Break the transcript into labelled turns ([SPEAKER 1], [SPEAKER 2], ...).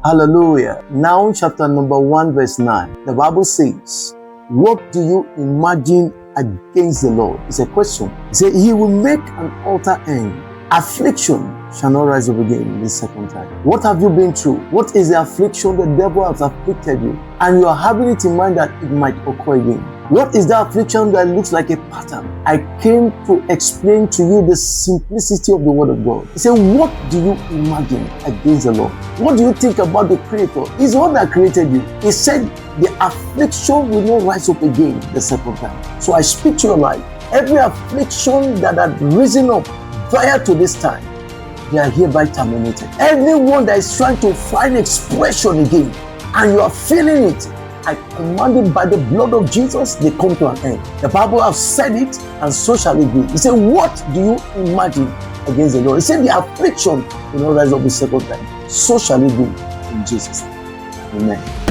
[SPEAKER 1] Hallelujah. Now, chapter number 1, verse 9. The Bible says, what do you imagine against the Lord? It's a question. It says, He will make an altar end. Affliction shall not rise up again the second time. What have you been through? What is the affliction the devil has afflicted you? And you are having it in mind that it might occur again. What is the affliction that looks like a pattern? I came to explain to you the simplicity of the word of God. He said, what do you imagine against the Lord? What do you think about the Creator? He's the one that created you. He said the affliction will not rise up again the second time. So I speak to your life. Every affliction that had risen up prior to this time, they are hereby terminated. Anyone that is trying to find expression again, and you are feeling it, I command it by the blood of Jesus, they come to an end. The Bible has said it, and so shall it be. He said, what do you imagine against the Lord? He said, the affliction will not rise up the second time. So shall it be in Jesus' name. Amen.